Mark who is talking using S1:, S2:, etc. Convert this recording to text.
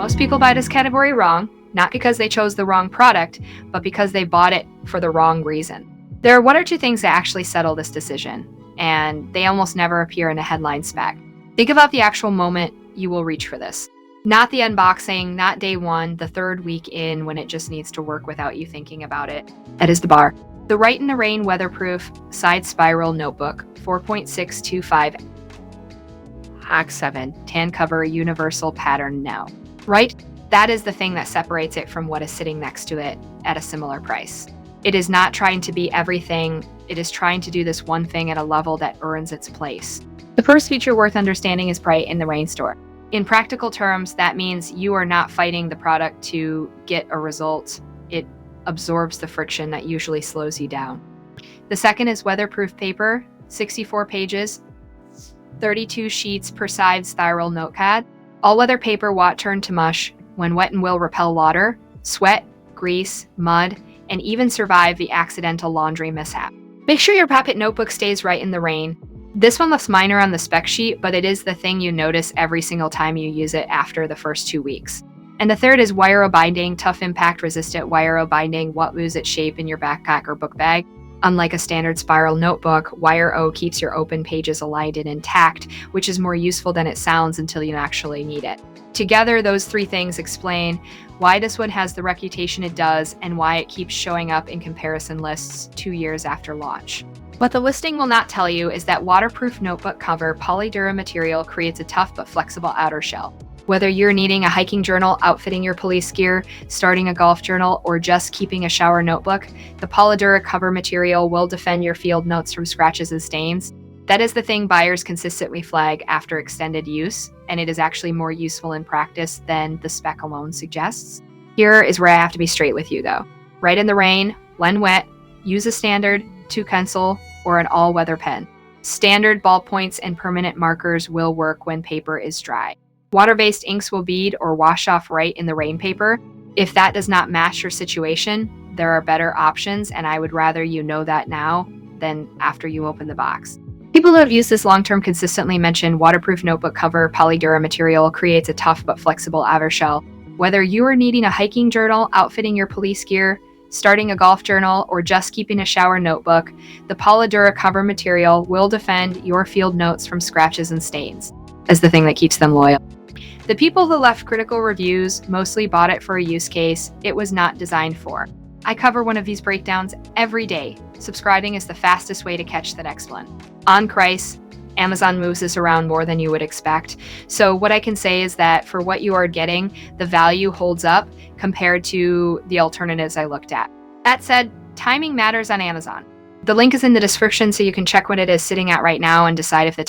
S1: Most people buy this category wrong, not because they chose the wrong product, but because they bought it for the wrong reason. There are one or two things that actually settle this decision, and they almost never appear in a headline spec. Think about the actual moment you will reach for this. Not the unboxing, not day one, the third week in when it just needs to work without you thinking about it. That is the bar. The Rite in the Rain Weatherproof Side Spiral Notebook, 4.625 Hack 7, tan cover, universal pattern now. Right? That is the thing that separates it from what is sitting next to it at a similar price. It is not trying to be everything, it is trying to do this one thing at a level that earns its place. The first feature worth understanding is Rite in the Rain store. In practical terms, that means you are not fighting the product to get a result. It absorbs the friction that usually slows you down. The second is weatherproof paper, 64 pages, 32 sheets per side spiral notepad. All-weather paper turn to mush when wet and will repel water, sweat, grease, mud, and even survive the accidental laundry mishap. Make sure your Pocket notebook stays right in the rain. This one looks minor on the spec sheet, but it is the thing you notice every single time you use it after the first 2 weeks. And the third is wire binding, tough impact resistant wire binding, won't lose its shape in your backpack or book bag. Unlike a standard spiral notebook, Wire O keeps your open pages aligned and intact, which is more useful than it sounds until you actually need it. Together, those three things explain why this one has the reputation it does and why it keeps showing up in comparison lists 2 years after launch. What the listing will not tell you is that waterproof notebook cover polydura material creates a tough but flexible outer shell. Whether you're needing a hiking journal, outfitting your police gear, starting a golf journal, or just keeping a shower notebook, the polydura cover material will defend your field notes from scratches and stains. That is the thing buyers consistently flag after extended use, and it is actually more useful in practice than the spec alone suggests. Here is where I have to be straight with you though. Rite in the rain, when wet, use a standard 2-pencil or an all-weather pen. Standard ballpoints and permanent markers will work when paper is dry. Water-based inks will bead or wash off Rite in the rain paper. If that does not match your situation, there are better options, and I would rather you know that now than after you open the box. People who have used this long-term consistently mention waterproof notebook cover polydura material creates a tough but flexible outer shell. Whether you are needing a hiking journal, outfitting your police gear, starting a golf journal, or just keeping a shower notebook, the polydura cover material will defend your field notes from scratches and stains, as the thing that keeps them loyal. The people who left critical reviews mostly bought it for a use case it was not designed for. I cover one of these breakdowns every day. Subscribing is the fastest way to catch the next one. On Christ, Amazon moves this around more than you would expect. So what I can say is that for what you are getting, the value holds up compared to the alternatives I looked at. That said, timing matters on Amazon. The link is in the description so you can check what it is sitting at right now and decide if the